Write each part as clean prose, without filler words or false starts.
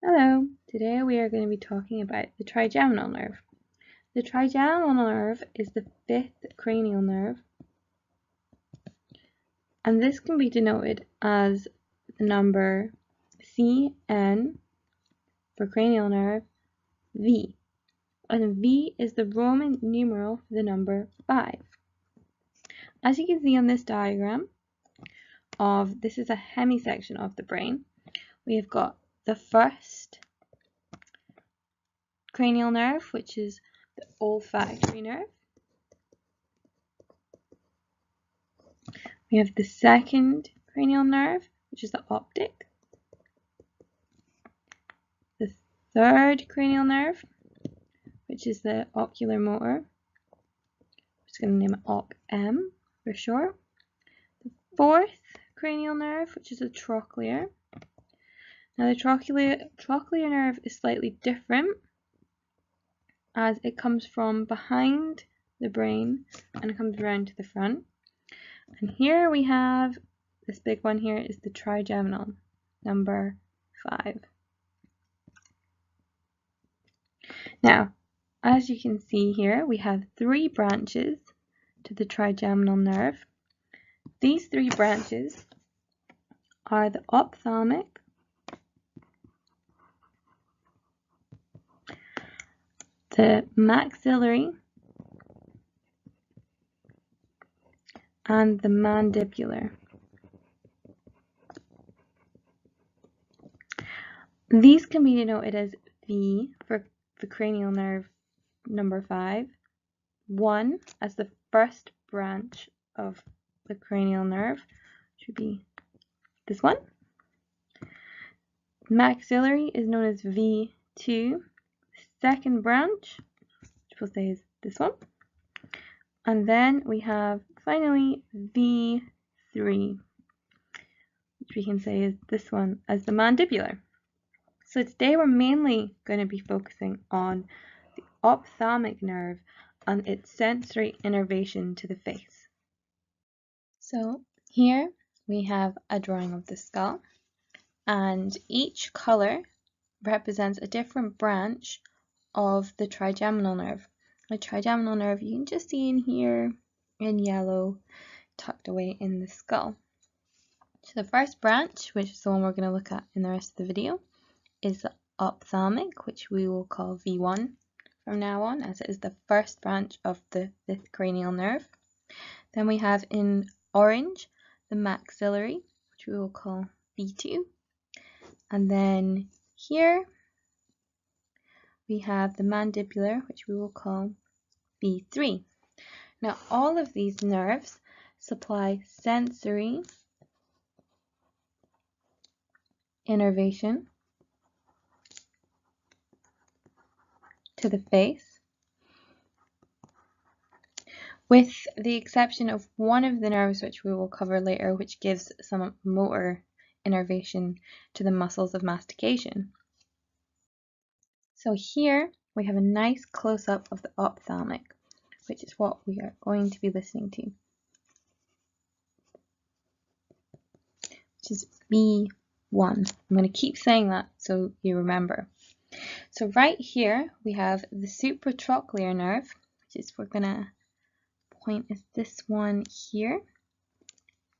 Hello, today we are going to be talking about the trigeminal nerve. The trigeminal nerve is the fifth cranial nerve, and this can be denoted as the number Cn for cranial nerve, V, and V is the Roman numeral for the number 5. As you can see on this diagram, this is a hemisection of the brain. We have got the first cranial nerve, which is the olfactory nerve. We have the second cranial nerve, which is the optic. The third cranial nerve, which is the ocular motor. I'm just going to name it OC-M for short. The fourth cranial nerve, which is the trochlear. Now the trochlear nerve is slightly different, as it comes from behind the brain and comes around to the front. And here we have, this big one here is the trigeminal, number 5. Now, as you can see here, we have 3 branches to the trigeminal nerve. These 3 branches are the ophthalmic, the maxillary, and the mandibular. These can be denoted as V for the cranial nerve number 5, 1 as the first branch of the cranial nerve, which would be this one. Maxillary is known as V2, second branch, which we'll say is this one. And then we have finally V3, which we can say is this one as the mandibular. So today we're mainly going to be focusing on the ophthalmic nerve and its sensory innervation to the face. So here we have a drawing of the skull, and each color represents a different branch of the trigeminal nerve. The trigeminal nerve you can just see in here in yellow, tucked away in the skull. So the first branch, which is the one we're going to look at in the rest of the video, is the ophthalmic, which we will call V1 from now on, as it is the first branch of the fifth cranial nerve. Then we have in orange the maxillary, which we will call V2. And then here we have the mandibular, which we will call V3. Now all of these nerves supply sensory innervation to the face, with the exception of one of the nerves, which we will cover later, which gives some motor innervation to the muscles of mastication. So here we have a nice close-up of the ophthalmic, which is what we are going to be listening to, which is V1. I'm going to keep saying that so you remember. So right here we have the supratrochlear nerve, which is, we're going to point is this one here,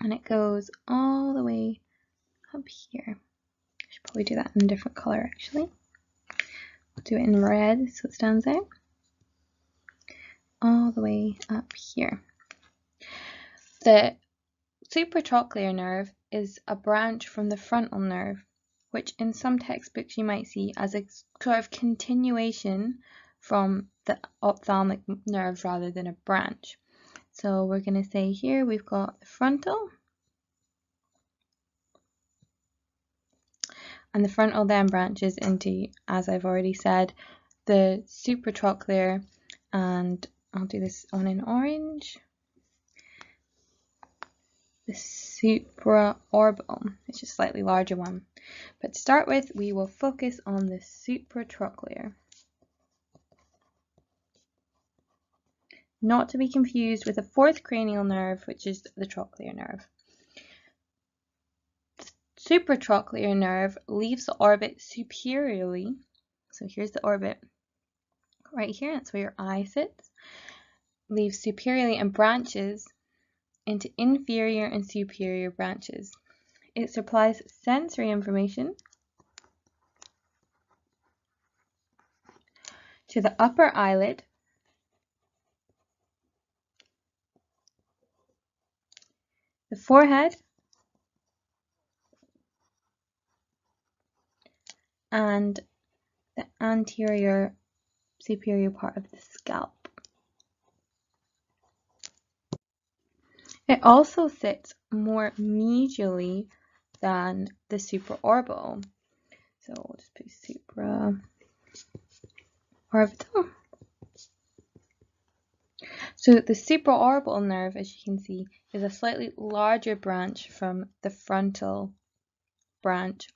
and it goes all the way up here. I should probably do that in a different color actually. I'll do it in red so it stands out. All the way up here. The supratrochlear nerve is a branch from the frontal nerve, which in some textbooks you might see as a sort of continuation from the ophthalmic nerves rather than a branch. So we're going to say here we've got the frontal, and the frontal then branches into, as I've already said, the supratrochlear, and I'll do this one in orange, the supraorbital, which is a slightly larger one. But to start with, we will focus on the supratrochlear. Not to be confused with the fourth cranial nerve, which is the trochlear nerve. supratrochlear nerve leaves the orbit superiorly. So here's the orbit right here. That's where your eye sits. Leaves superiorly and branches into inferior and superior branches. It supplies sensory information to the upper eyelid, the forehead, and the anterior superior part of the scalp. It also sits more medially than the supraorbital. So we'll just put supraorbital. So the supraorbital nerve, as you can see, is a slightly larger branch from the frontal branch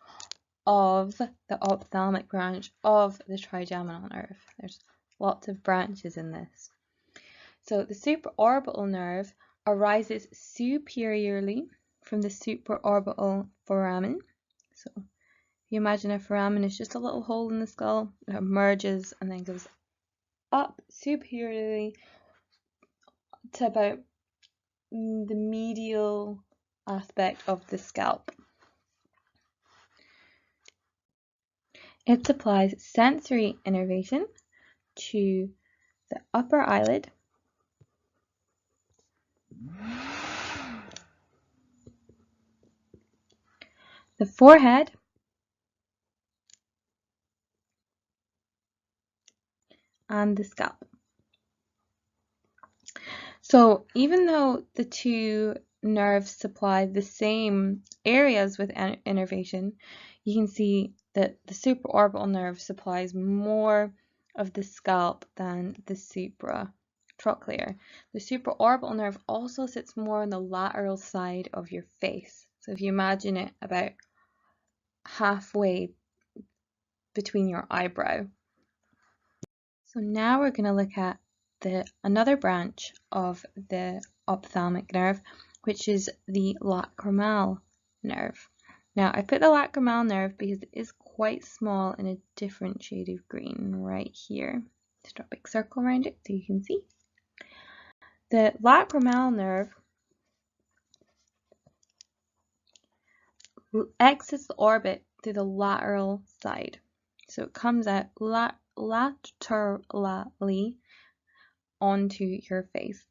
of the ophthalmic branch of the trigeminal nerve. There's lots of branches in this. So the supraorbital nerve arises superiorly from the supraorbital foramen. So if you imagine a foramen is just a little hole in the skull, it emerges and then goes up superiorly to about the medial aspect of the scalp. It supplies sensory innervation to the upper eyelid, the forehead, and the scalp. So even though the two nerves supply the same areas with innervation, you can see that the supraorbital nerve supplies more of the scalp than the supratrochlear. The supraorbital nerve also sits more on the lateral side of your face. So if you imagine it about halfway between your eyebrow. So now we're going to look at another branch of the ophthalmic nerve, which is the lacrimal nerve. Now I put the lacrimal nerve because it is quite small in a different shade of green right here. Just draw a big circle around it so you can see. The lacrimal nerve exits the orbit through the lateral side. So it comes out laterally onto your face.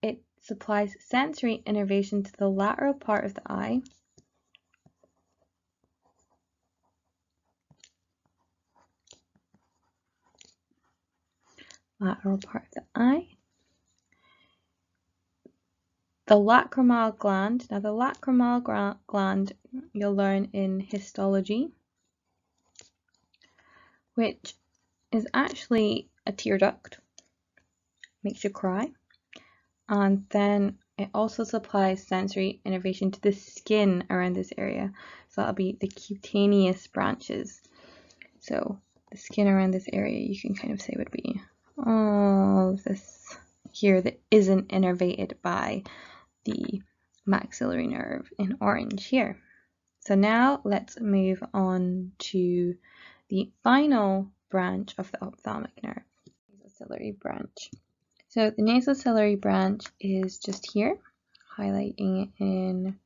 It supplies sensory innervation to the lateral part of the eye, the lacrimal gland. Now the lacrimal gland you'll learn in histology, which is actually a tear duct, makes you cry, and then it also supplies sensory innervation to the skin around this area. So that'll be the cutaneous branches. So the skin around this area you can kind of say would be all of this here that isn't innervated by the maxillary nerve in orange here. So now let's move on to the final branch of the ophthalmic nerve, nasociliary branch. So the nasociliary branch is just here, highlighting it in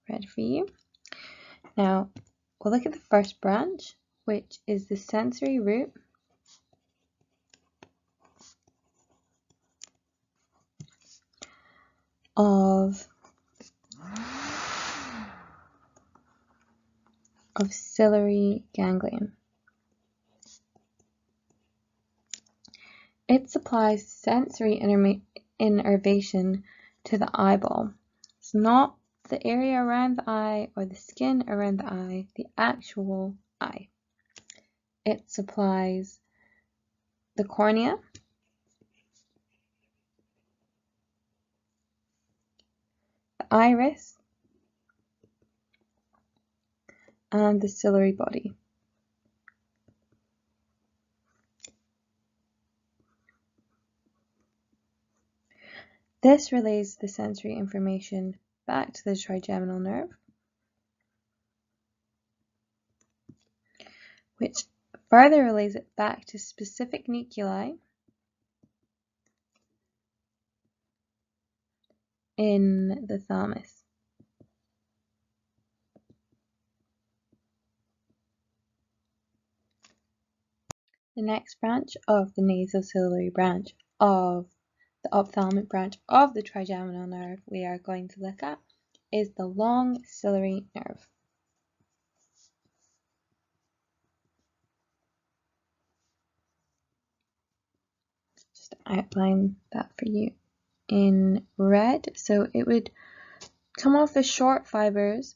red for you. Now we'll look at the first branch, which is the sensory root of ciliary ganglion. It supplies sensory innervation to the eyeball. It's not the area around the eye or the skin around the eye, the actual eye. It supplies the cornea, the iris, and the ciliary body. This relays the sensory information back to the trigeminal nerve, which further relays it back to specific nuclei in the thalamus. The next branch of the nasociliary branch of the ophthalmic branch of the trigeminal nerve we are going to look at is the long ciliary nerve. Just outline that for you in red. So it would come off the short fibers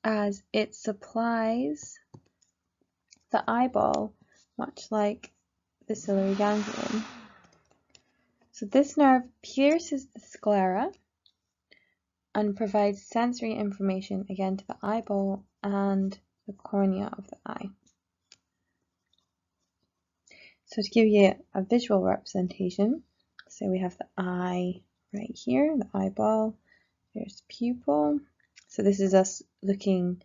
as it supplies the eyeball, much like the ciliary ganglion. So this nerve pierces the sclera and provides sensory information again to the eyeball and the cornea of the eye. So to give you a visual representation, so we have the eye right here, the eyeball, there's pupil. So this is us looking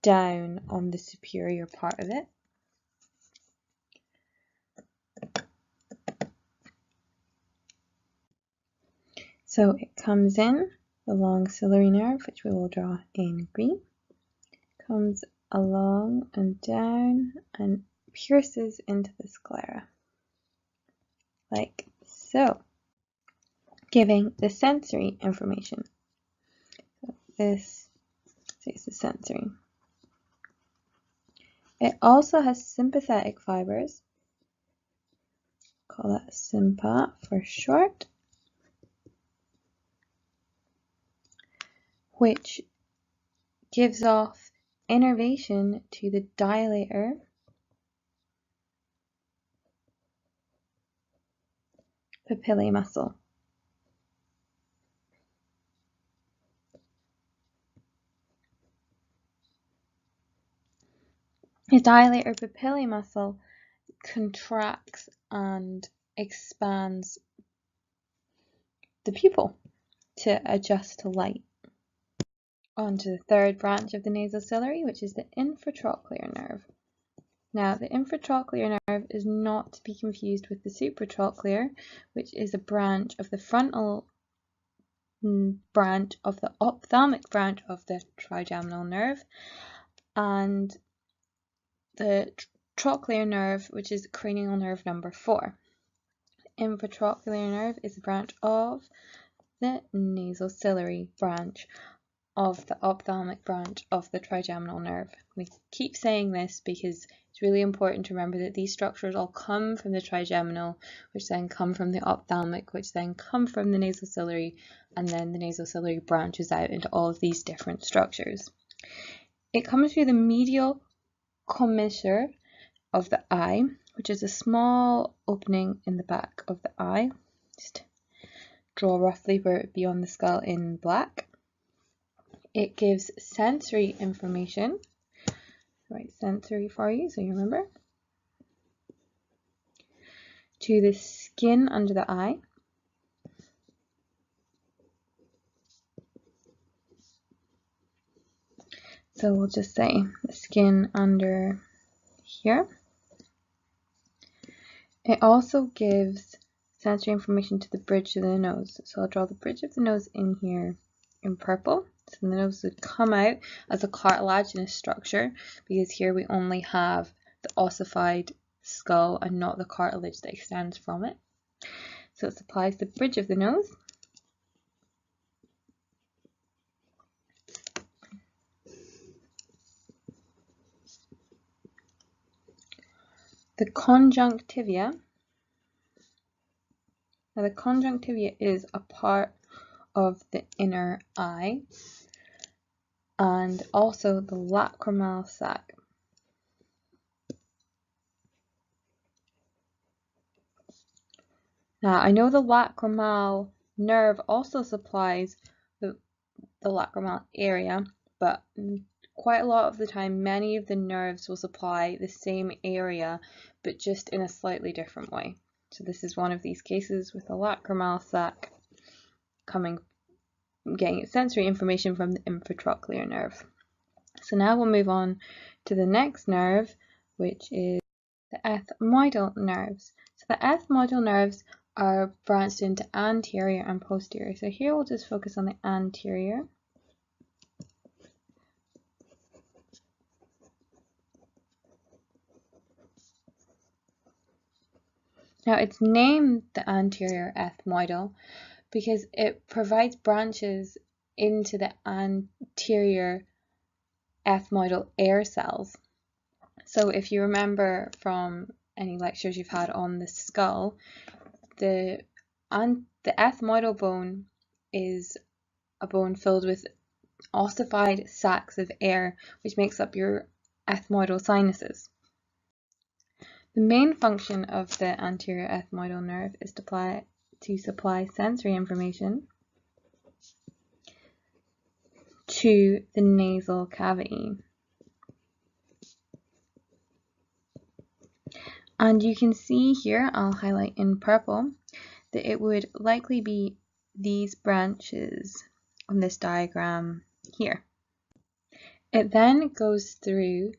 down on the superior part of it. So it comes in, the long ciliary nerve, which we will draw in green, comes along and down and pierces into the sclera, like so, giving the sensory information. So this is the sensory. It also has sympathetic fibers, call that sympa for short, which gives off innervation to the dilator papillae muscle. The dilator papillae muscle contracts and expands the pupil to adjust to light. On to the third branch of the nasociliary, which is the infratrochlear nerve. Now, the infratrochlear nerve is not to be confused with the supratrochlear, which is a branch of the frontal branch of the ophthalmic branch of the trigeminal nerve, and the trochlear nerve, which is cranial nerve number 4. The infratrochlear nerve is a branch of the nasociliary branch of the ophthalmic branch of the trigeminal nerve. We keep saying this because it's really important to remember that these structures all come from the trigeminal, which then come from the ophthalmic, which then come from the nasociliary, and then the nasociliary branches out into all of these different structures. It comes through the medial commissure of the eye, which is a small opening in the back of the eye. Just draw roughly where it would be on the skull in black. It gives sensory information. Write sensory for you so you remember. To the skin under the eye. So we'll just say the skin under here. It also gives sensory information to the bridge of the nose. So I'll draw the bridge of the nose in here in purple. So the nose would come out as a cartilaginous structure because here we only have the ossified skull and not the cartilage that extends from it. So it supplies the bridge of the nose. The conjunctiva. Now the conjunctiva is a part of the inner eye and also the lacrimal sac. Now I know the lacrimal nerve also supplies the lacrimal area, but quite a lot of the time many of the nerves will supply the same area but just in a slightly different way. So this is one of these cases with the lacrimal sac getting its sensory information from the infratrochlear nerve. So now we'll move on to the next nerve, which is the ethmoidal nerves. So the ethmoidal nerves are branched into anterior and posterior. So here we'll just focus on the anterior. Now it's named the anterior ethmoidal because it provides branches into the anterior ethmoidal air cells. So if you remember from any lectures you've had on the skull, the ethmoidal bone is a bone filled with ossified sacs of air, which makes up your ethmoidal sinuses. The main function of the anterior ethmoidal nerve is to supply sensory information to the nasal cavity. And you can see here, I'll highlight in purple, that it would likely be these branches on this diagram here. It then goes through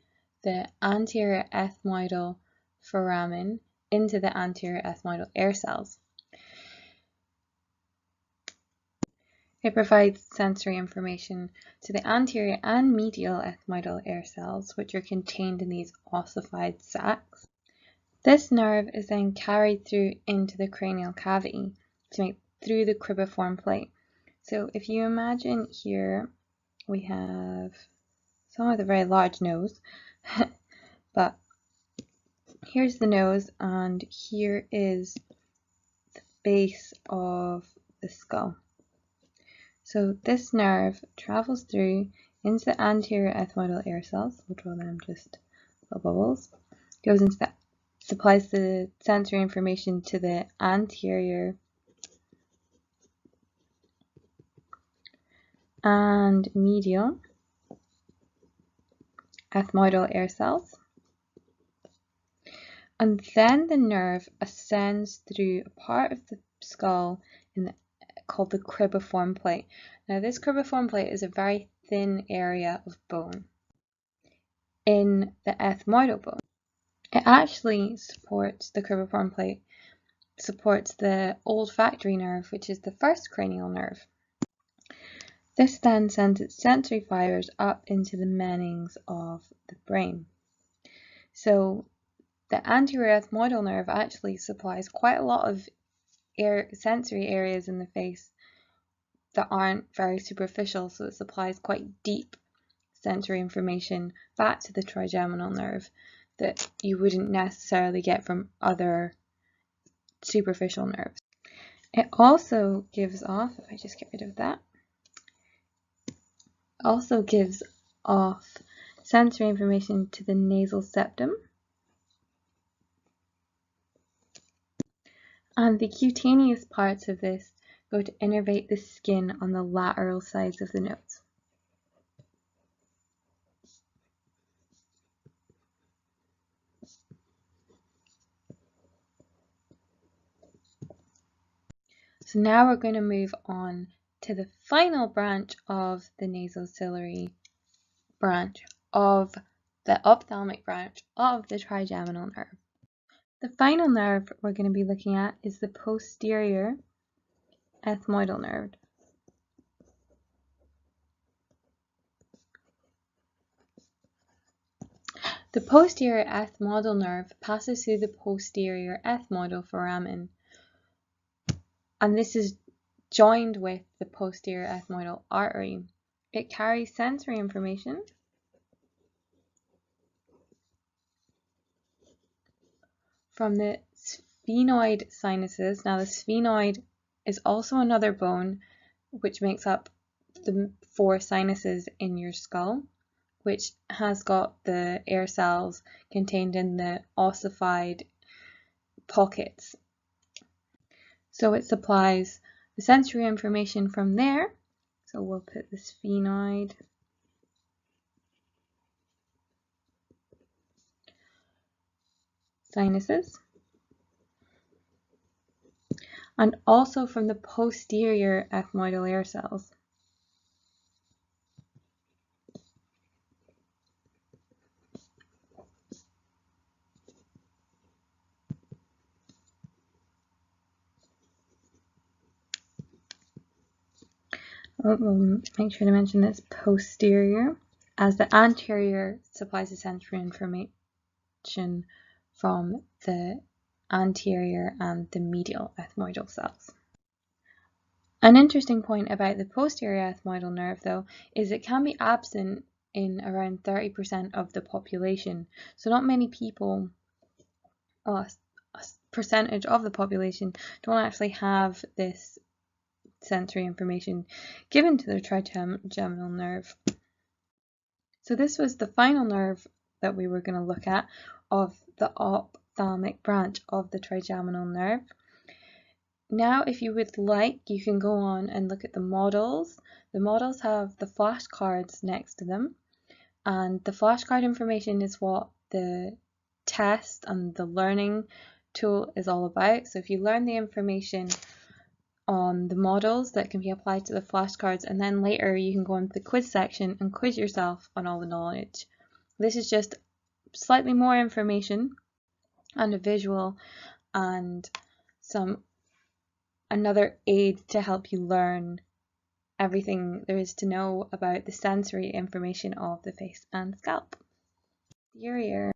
the anterior ethmoidal foramen into the anterior ethmoidal air cells. It provides sensory information to the anterior and medial ethmoidal air cells, which are contained in these ossified sacs. This nerve is then carried through into the cranial cavity through the cribriform plate. So if you imagine here, we have someone with a very large nose, but here's the nose and here is the base of the skull. So this nerve travels through into the anterior ethmoidal air cells, we'll draw them just little bubbles, goes into that, supplies the sensory information to the anterior and medial ethmoidal air cells. And then the nerve ascends through a part of the skull called the cribriform plate. Now this cribriform plate is a very thin area of bone in the ethmoidal bone. It actually supports, the cribriform plate supports the olfactory nerve, which is the first cranial nerve. This then sends its sensory fibers up into the menings of the brain. So the anterior ethmoidal nerve actually supplies quite a lot of sensory areas in the face that aren't very superficial, so it supplies quite deep sensory information back to the trigeminal nerve that you wouldn't necessarily get from other superficial nerves. It also gives off, if I just get rid of that, also gives off sensory information to the nasal septum. And the cutaneous parts of this go to innervate the skin on the lateral sides of the nose. So now we're going to move on to the final branch of the nasociliary branch of the ophthalmic branch of the trigeminal nerve. The final nerve we're going to be looking at is the posterior ethmoidal nerve. The posterior ethmoidal nerve passes through the posterior ethmoidal foramen, and this is joined with the posterior ethmoidal artery. It carries sensory information from the sphenoid sinuses. Now the sphenoid is also another bone which makes up the 4 sinuses in your skull, which has got the air cells contained in the ossified pockets. So it supplies the sensory information from there. So we'll put the sphenoid sinuses, and also from the posterior ethmoidal air cells. Make sure to mention this posterior, as the anterior supplies the sensory information from the anterior and the medial ethmoidal cells. An interesting point about the posterior ethmoidal nerve, though, is it can be absent in around 30% of the population. So not many people, a percentage of the population, don't actually have this sensory information given to their trigeminal nerve. So this was the final nerve that we were going to look at of the ophthalmic branch of the trigeminal nerve. Now, if you would like, you can go on and look at the models. The models have the flashcards next to them, and the flashcard information is what the test and the learning tool is all about. So if you learn the information on the models, that can be applied to the flashcards, and then later you can go into the quiz section and quiz yourself on all the knowledge. This is just slightly more information and a visual and another aid to help you learn everything there is to know about the sensory information of the face and scalp. Your ear.